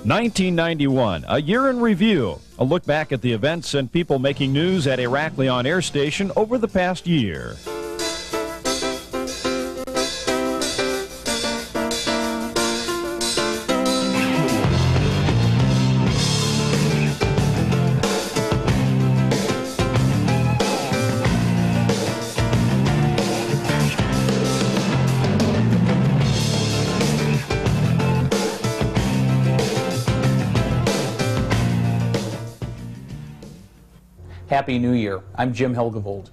1991, a year in review. A look back at the events and people making news at Heraklion Air Station over the past year. Happy New Year. I'm Jim Helgevold.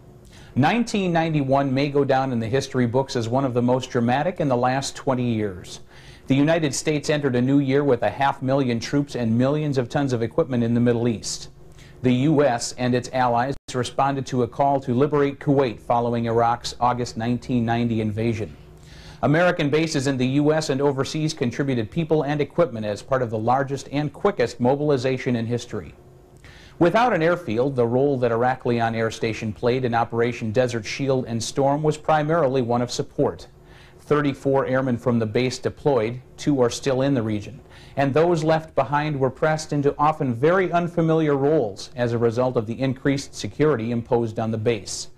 1991 may go down in the history books as one of the most dramatic in the last 20 years. The United States entered a new year with 500,000 troops and millions of tons of equipment in the Middle East. The U.S. and its allies responded to a call to liberate Kuwait following Iraq's August 1990 invasion. American bases in the U.S. and overseas contributed people and equipment as part of the largest and quickest mobilization in history. Without an airfield, the role that Heraklion Air Station played in Operation Desert Shield and Storm was primarily one of support. 34 airmen from the base deployed, 2 are still in the region, and those left behind were pressed into often very unfamiliar roles as a result of the increased security imposed on the base.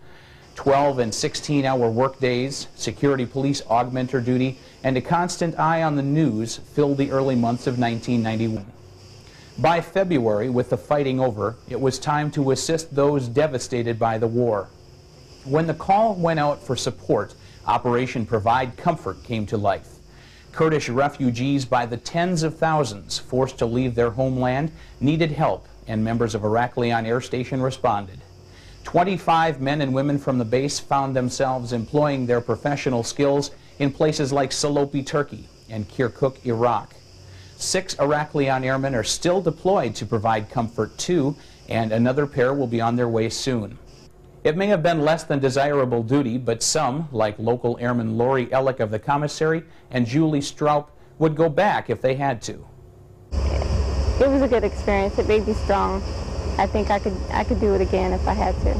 12 and 16-hour workdays, security police augmenter duty, and a constant eye on the news filled the early months of 1991. By February, with the fighting over, it was time to assist those devastated by the war. When the call went out for support, Operation Provide Comfort came to life. Kurdish refugees by the tens of thousands forced to leave their homeland needed help, and members of Heraklion Air Station responded. 25 men and women from the base found themselves employing their professional skills in places like Salopi, Turkey, and Kirkuk, Iraq. 6 Heraklion airmen are still deployed to provide comfort too, and another pair will be on their way soon. It may have been less than desirable duty, but some, like local airman Lori Ellick of the commissary and Julie Stroup, would go back if they had to. It was a good experience. It made me strong. I think I could do it again if I had to.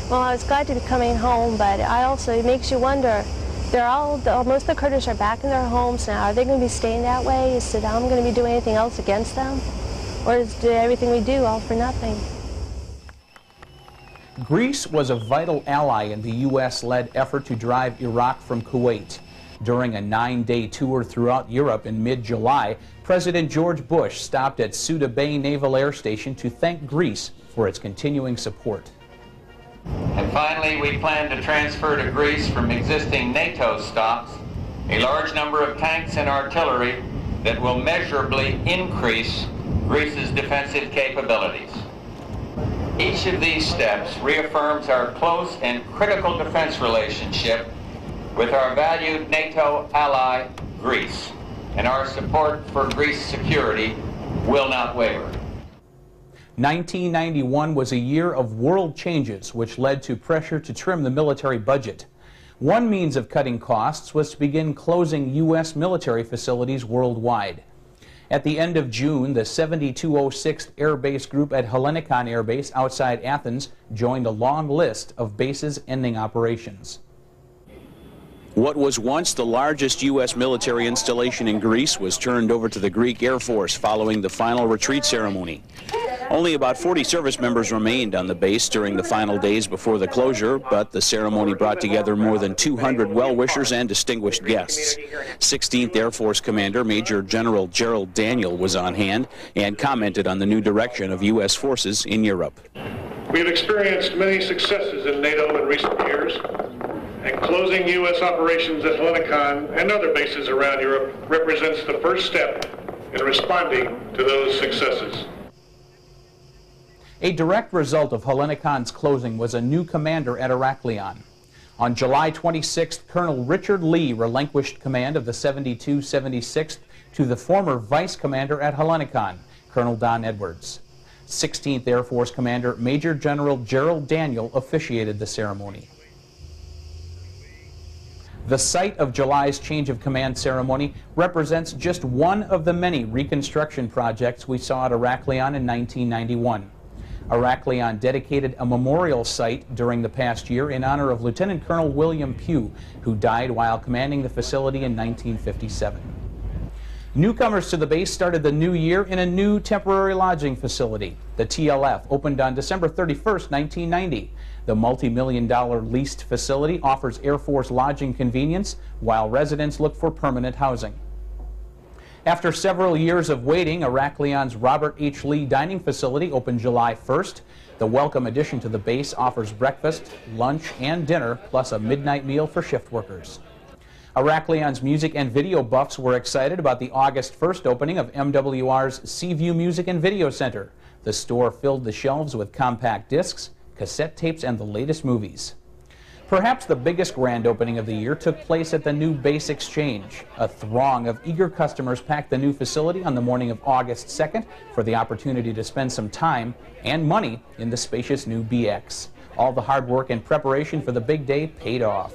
Well, I was glad to be coming home, but it makes you wonder. Most of the Kurdish are back in their homes now. Are they going to be staying that way? Is Saddam going to be doing anything else against them? Or is everything we do all for nothing? Greece was a vital ally in the U.S.-led effort to drive Iraq from Kuwait. During a 9-day tour throughout Europe in mid-July, President George Bush stopped at Suda Bay Naval Air Station to thank Greece for its continuing support. And finally, we plan to transfer to Greece from existing NATO stocks a large number of tanks and artillery that will measurably increase Greece's defensive capabilities. Each of these steps reaffirms our close and critical defense relationship with our valued NATO ally, Greece, and our support for Greece's security will not waver. 1991 was a year of world changes which led to pressure to trim the military budget. One means of cutting costs was to begin closing U.S. military facilities worldwide. At the end of June, the 7206th Air Base Group at Hellinikon Air Base outside Athens joined a long list of bases ending operations. What was once the largest U.S. military installation in Greece was turned over to the Greek Air Force following the final retreat ceremony. Only about 40 service members remained on the base during the final days before the closure, but the ceremony brought together more than 200 well-wishers and distinguished guests. 16th Air Force Commander Major General Gerald Daniel was on hand and commented on the new direction of U.S. forces in Europe. We have experienced many successes in NATO in recent years, and closing U.S. operations at Hellinikon and other bases around Europe represents the first step in responding to those successes. A direct result of Hellenikon's closing was a new commander at Heraklion. On July 26th, Colonel Richard Lee relinquished command of the 7276th to the former vice commander at Hellinikon, Colonel Don Edwards. 16th Air Force Commander Major General Gerald Daniel officiated the ceremony. The site of July's change of command ceremony represents just one of the many reconstruction projects we saw at Heraklion in 1991. Heraklion dedicated a memorial site during the past year in honor of Lieutenant Colonel William Pugh, who died while commanding the facility in 1957. Newcomers to the base started the new year in a new temporary lodging facility. The TLF opened on December 31st, 1990. The multi-million-dollar leased facility offers Air Force lodging convenience while residents look for permanent housing. After several years of waiting, Herakleon's Robert H. Lee dining facility opened July 1st. The welcome addition to the base offers breakfast, lunch, and dinner, plus a midnight meal for shift workers. Herakleon's music and video buffs were excited about the August 1st opening of MWR's Seaview Music and Video Center. The store filled the shelves with compact discs, cassette tapes, and the latest movies. Perhaps the biggest grand opening of the year took place at the new Base Exchange. A throng of eager customers packed the new facility on the morning of August 2nd for the opportunity to spend some time and money in the spacious new BX. All the hard work and preparation for the big day paid off.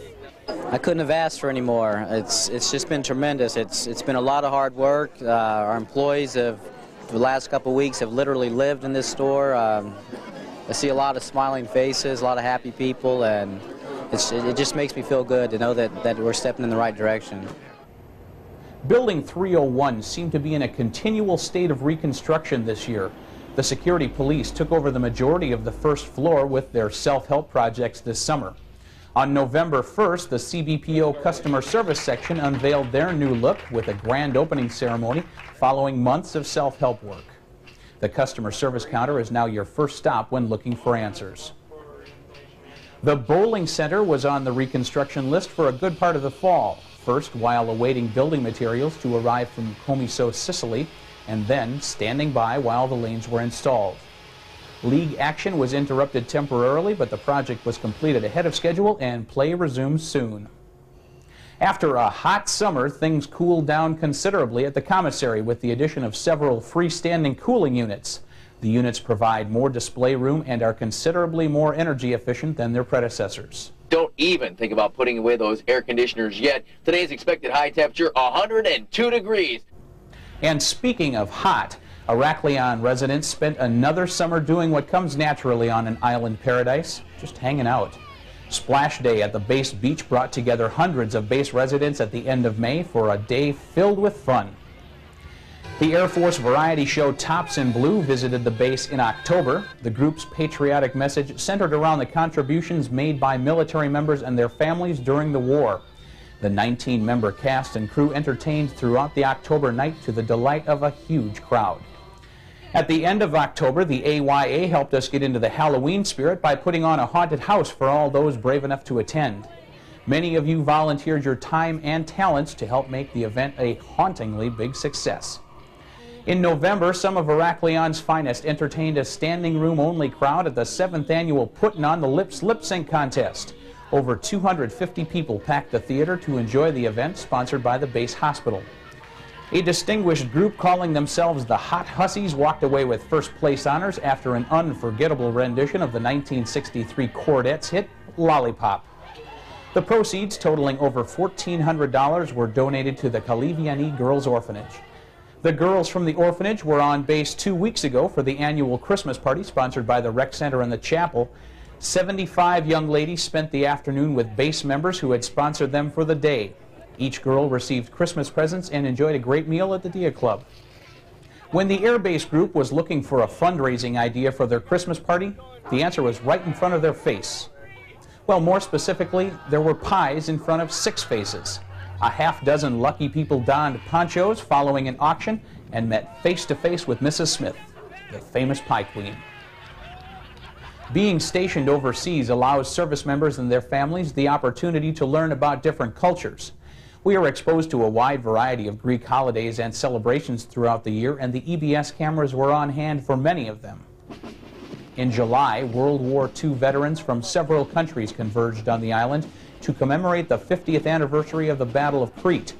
I couldn't have asked for any more. It's just been tremendous. It's been a lot of hard work. Our employees have, for the last couple of weeks, have literally lived in this store. I see a lot of smiling faces, a lot of happy people, and it just makes me feel good to know that we're stepping in the right direction. Building 301 seemed to be in a continual state of reconstruction this year. The security police took over the majority of the first floor with their self-help projects this summer. On November 1st, the CBPO Customer Service Section unveiled their new look with a grand opening ceremony following months of self-help work. The customer service counter is now your first stop when looking for answers. The bowling center was on the reconstruction list for a good part of the fall. First, while awaiting building materials to arrive from Comiso, Sicily, and then standing by while the lanes were installed. League action was interrupted temporarily, but the project was completed ahead of schedule and play resumes soon. After a hot summer, things cooled down considerably at the commissary with the addition of several freestanding cooling units. The units provide more display room and are considerably more energy efficient than their predecessors. Don't even think about putting away those air conditioners yet. Today's expected high temperature, 102 degrees. And speaking of hot, Herakleon residents spent another summer doing what comes naturally on an island paradise, just hanging out. Splash Day at the base beach brought together hundreds of base residents at the end of May for a day filled with fun. The Air Force variety show Tops in Blue visited the base in October. The group's patriotic message centered around the contributions made by military members and their families during the war. The 19-member cast and crew entertained throughout the October night to the delight of a huge crowd. At the end of October, the AYA helped us get into the Halloween spirit by putting on a haunted house for all those brave enough to attend. Many of you volunteered your time and talents to help make the event a hauntingly big success. In November, some of Herakleon's finest entertained a standing room only crowd at the 7th annual Puttin' on the Lips lip sync contest. Over 250 people packed the theater to enjoy the event sponsored by the base hospital. A distinguished group calling themselves the Hot Hussies walked away with first place honors after an unforgettable rendition of the 1963 Chordettes hit, Lollipop. The proceeds, totaling over $1,400, were donated to the Caliviani Girls Orphanage. The girls from the orphanage were on base 2 weeks ago for the annual Christmas party sponsored by the Rec Center and the Chapel. 75 young ladies spent the afternoon with base members who had sponsored them for the day. Each girl received Christmas presents and enjoyed a great meal at the Dia Club. When the Air Base group was looking for a fundraising idea for their Christmas party, the answer was right in front of their face. Well, more specifically, there were pies in front of 6 faces. A half-dozen lucky people donned ponchos following an auction and met face-to-face with Mrs. Smith, the famous pie queen. Being stationed overseas allows service members and their families the opportunity to learn about different cultures. We are exposed to a wide variety of Greek holidays and celebrations throughout the year, and the EBS cameras were on hand for many of them. In July, World War II veterans from several countries converged on the island to commemorate the 50th anniversary of the Battle of Crete.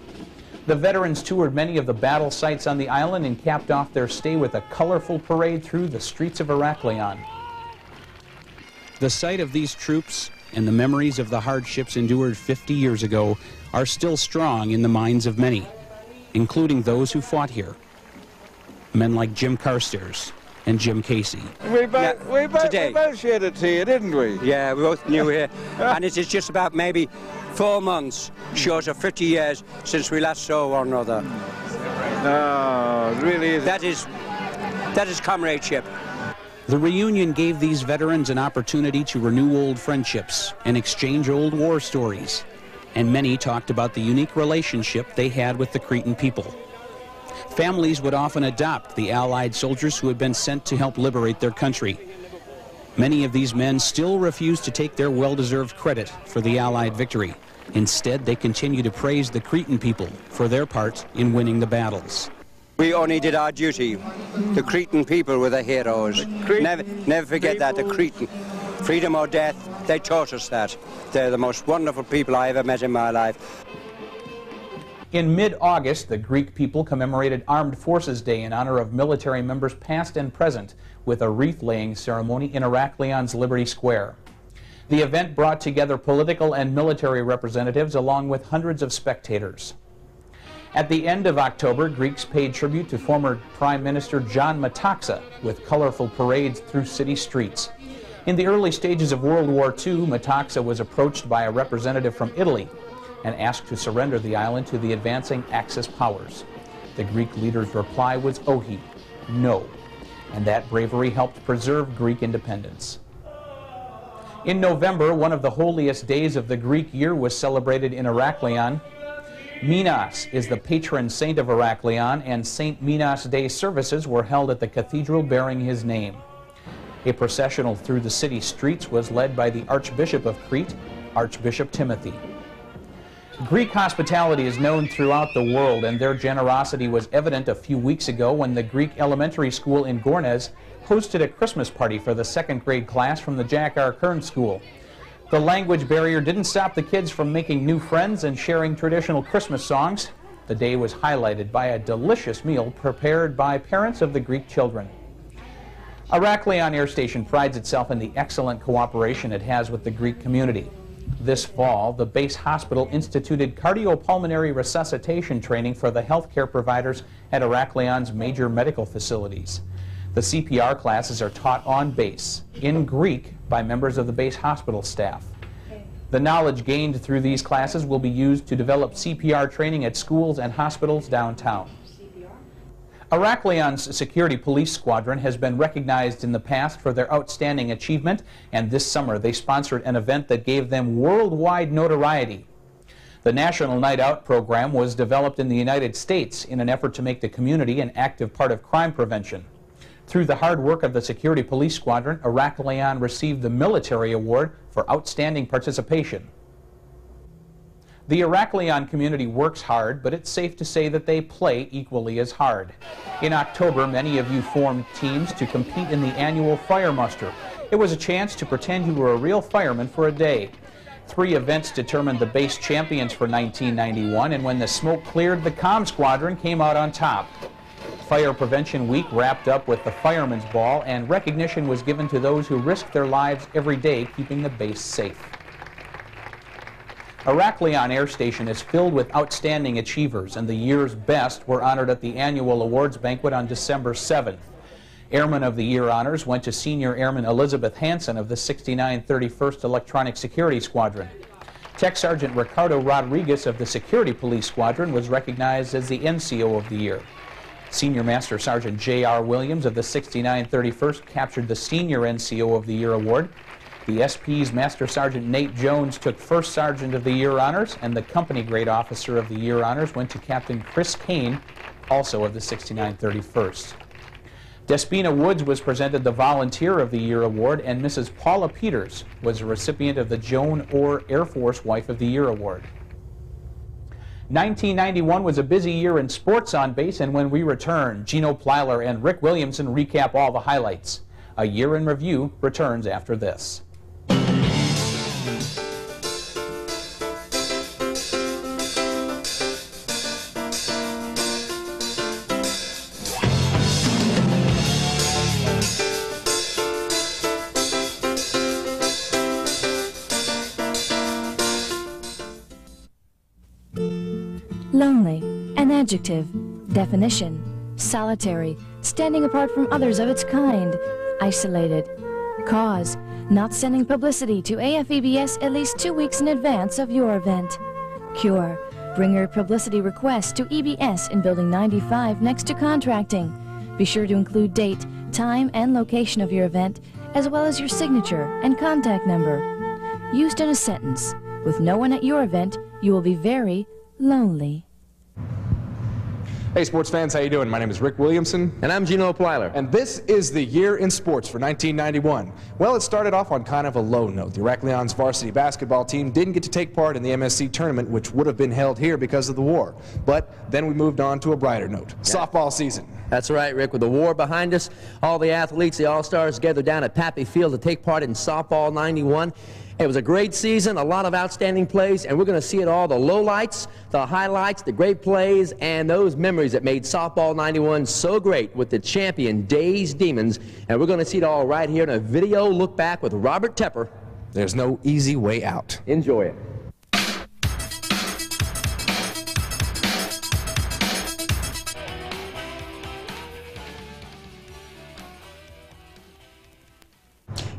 The veterans toured many of the battle sites on the island and capped off their stay with a colorful parade through the streets of Herakleon. The sight of these troops and the memories of the hardships endured 50 years ago are still strong in the minds of many, including those who fought here. Men like Jim Carstairs and Jim Casey. We both shared a tear, didn't we? Yeah, we both knew here. And it is just about maybe 4 months, short of 50 years since we last saw one another. No, it really is. That is comradeship. The reunion gave these veterans an opportunity to renew old friendships and exchange old war stories. And many talked about the unique relationship they had with the Cretan people. Families would often adopt the Allied soldiers who had been sent to help liberate their country. Many of these men still refuse to take their well-deserved credit for the Allied victory. Instead, they continue to praise the Cretan people for their part in winning the battles. We only did our duty. The Cretan people were the heroes. Never forget that, the Cretan. Freedom or death, they taught us that. They're the most wonderful people I ever met in my life. In mid-August, the Greek people commemorated Armed Forces Day in honor of military members past and present with a wreath-laying ceremony in Iraklion's Liberty Square. The event brought together political and military representatives along with hundreds of spectators. At the end of October, Greeks paid tribute to former Prime Minister John Metaxa with colorful parades through city streets. In the early stages of World War II, Metaxa was approached by a representative from Italy and asked to surrender the island to the advancing Axis powers. The Greek leader's reply was ohi, no, and that bravery helped preserve Greek independence. In November, one of the holiest days of the Greek year was celebrated in Iraklion. Mias is the patron saint of Iraklion, and St. Minas Day services were held at the cathedral bearing his name. A processional through the city streets was led by the Archbishop of Crete, Archbishop Timothy. Greek hospitality is known throughout the world, and their generosity was evident a few weeks ago when the Greek elementary school in Gurnes hosted a Christmas party for the second grade class from the Jack R. Kern School. The language barrier didn't stop the kids from making new friends and sharing traditional Christmas songs. The day was highlighted by a delicious meal prepared by parents of the Greek children. Iraklion Air Station prides itself in the excellent cooperation it has with the Greek community. This fall, the base hospital instituted cardiopulmonary resuscitation training for the healthcare providers at Iraklion's major medical facilities. The CPR classes are taught on base, in Greek, by members of the base hospital staff. The knowledge gained through these classes will be used to develop CPR training at schools and hospitals downtown. Iraklion's security police squadron has been recognized in the past for their outstanding achievement, and this summer they sponsored an event that gave them worldwide notoriety. The National Night Out program was developed in the United States in an effort to make the community an active part of crime prevention. Through the hard work of the Security Police Squadron, Iraklion received the Military Award for outstanding participation. The Iraklion community works hard, but it's safe to say that they play equally as hard. In October, many of you formed teams to compete in the annual fire muster. It was a chance to pretend you were a real fireman for a day. 3 events determined the base champions for 1991, and when the smoke cleared, the comm squadron came out on top. Fire Prevention Week wrapped up with the Fireman's Ball, and recognition was given to those who risk their lives every day keeping the base safe. Iraklion Air Station is filled with outstanding achievers, and the year's best were honored at the annual awards banquet on December 7th. Airman of the Year honors went to Senior Airman Elizabeth Hansen of the 6931st Electronic Security Squadron. Tech Sergeant Ricardo Rodriguez of the Security Police Squadron was recognized as the NCO of the Year. Senior Master Sergeant J.R. Williams of the 6931st captured the Senior NCO of the Year award. The SP's Master Sergeant Nate Jones took First Sergeant of the Year honors, and the Company Grade Officer of the Year honors went to Captain Chris Kane, also of the 6931st. Despina Woods was presented the Volunteer of the Year award, and Mrs. Paula Peters was a recipient of the Joan Orr Air Force Wife of the Year award. 1991 was a busy year in sports on base, and when we return, Gino Plyler and Rick Williamson recap all the highlights. A Year in Review returns after this. Lonely, an adjective. Definition: solitary, standing apart from others of its kind. Isolated. Cause: not sending publicity to AFEBS at least 2 weeks in advance of your event. Cure: Bring your publicity request to EBS in Building 95 next to contracting. Be sure to include date, time, and location of your event, as well as your signature and contact number. Used in a sentence, with no one at your event, you will be very lonely. Hey sports fans, how you doing? My name is Rick Williamson. And I'm Gino Plyler. And this is the year in sports for 1991. Well, it started off on kind of a low note. The Herakleon's varsity basketball team didn't get to take part in the MSC tournament, which would have been held here because of the war. But then we moved on to a brighter note, softball season. That's right, Rick. With the war behind us, all the athletes, the All-Stars, gathered down at Pappy Field to take part in softball 91. It was a great season, a lot of outstanding plays, and we're going to see it all, the lowlights, the highlights, the great plays, and those memories that made softball 91 so great with the champion Days Demons. And we're going to see it all right here in a video look back with Robert Tepper. There's no easy way out. Enjoy it.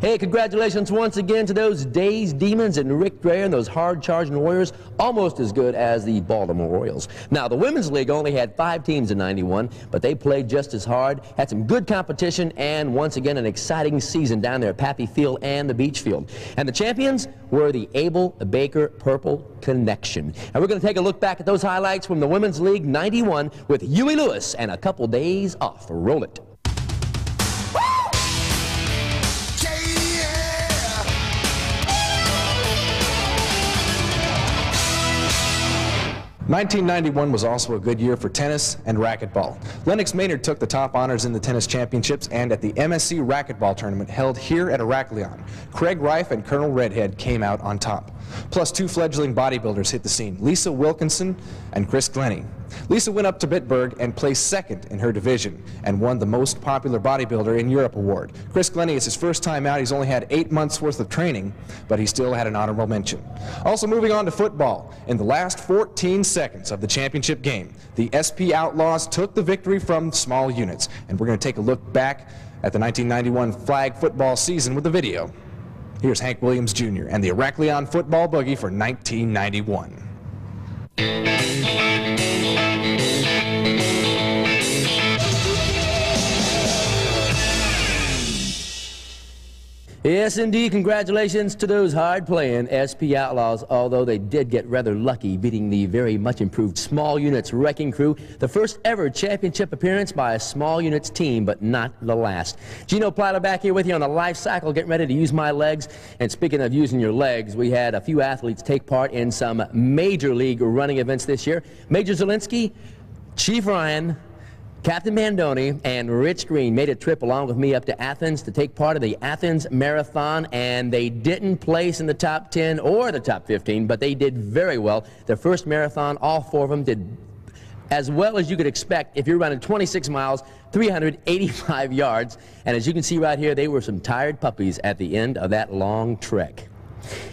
Hey, congratulations once again to those Days Demons and Rick Dreher and those hard-charging Warriors, almost as good as the Baltimore Orioles. Now, the Women's League only had 5 teams in 91, but they played just as hard, had some good competition, and once again an exciting season down there at Pappy Field and the Beach Field. And the champions were the Abel Baker Purple Connection. And we're going to take a look back at those highlights from the Women's League 91 with Huey Lewis and a couple days off. Roll it. 1991 was also a good year for tennis and racquetball. Lennox Maynard took the top honors in the tennis championships and at the MSC racquetball tournament held here at Herakleon. Craig Reif and Colonel Redhead came out on top. Plus 2 fledgling bodybuilders hit the scene, Lisa Wilkinson and Chris Glennie. Lisa went up to Bitburg and placed second in her division and won the Most Popular Bodybuilder in Europe award. Chris Glennie is his first time out. He's only had 8 months worth of training, but he still had an honorable mention. Also moving on to football, in the last 14 seconds of the championship game, the SP Outlaws took the victory from small units. And we're going to take a look back at the 1991 flag football season with a video. Here's Hank Williams Jr. and the Herakleon Football Boogie for 1991. Yes, indeed. Congratulations to those hard-playing SP Outlaws, although they did get rather lucky beating the very much improved Small Units Wrecking Crew. The first ever championship appearance by a Small Units team, but not the last. Gino Plyler back here with you on the life cycle, getting ready to use my legs. And speaking of using your legs, we had a few athletes take part in some major league running events this year. Major Zielinski, Chief Ryan, Captain Mandoni and Rich Green made a trip along with me up to Athens to take part of the Athens Marathon, and they didn't place in the top 10 or the top 15, but they did very well. Their first marathon, all 4 of them did as well as you could expect if you're running 26 miles, 385 yards. And as you can see right here, they were some tired puppies at the end of that long trek.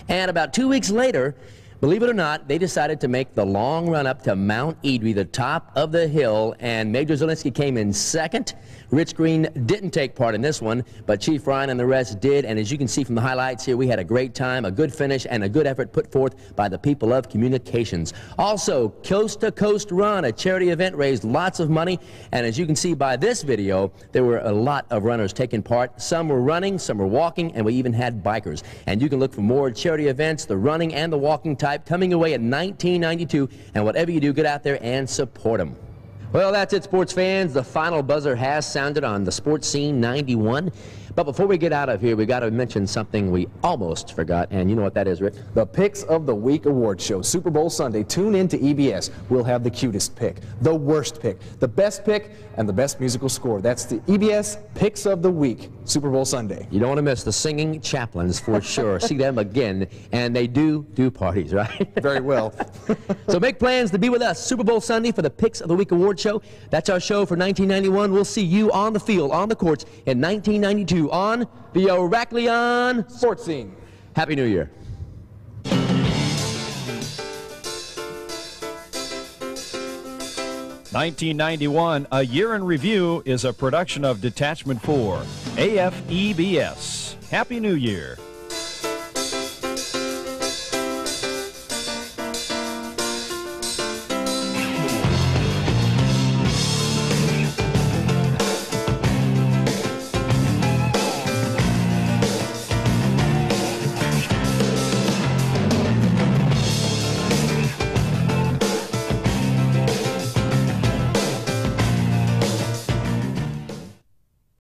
And about 2 weeks later, believe it or not, they decided to make the long run up to Mount Eadry, the top of the hill, and Major Zielinski came in second. Rich Green didn't take part in this one, but Chief Ryan and the rest did, and as you can see from the highlights here, we had a great time, a good finish, and a good effort put forth by the people of communications. Also, Coast to Coast Run, a charity event, raised lots of money, and as you can see by this video, there were a lot of runners taking part. Some were running, some were walking, and we even had bikers. And you can look for more charity events, the running and the walking type, coming away in 1992, and whatever you do, get out there and support them. Well, that's it, sports fans. The final buzzer has sounded on the Sports Scene 91. But before we get out of here, we got to mention something we almost forgot, and you know what that is, Rick? The Picks of the Week Award Show, Super Bowl Sunday. Tune in to EBS. We'll have the cutest pick, the worst pick, the best pick, and the best musical score. That's the EBS Picks of the Week, Super Bowl Sunday. You don't want to miss the singing chaplains for sure. See them again, and they do parties, right? Very well. So make plans to be with us Super Bowl Sunday for the Picks of the Week Award Show. That's our show for 1991. We'll see you on the field, on the courts in 1992 on the Herakleon Sports Scene. Happy New Year. "1991, A Year in Review" is a production of Detachment 4, AFEBS. Happy New Year.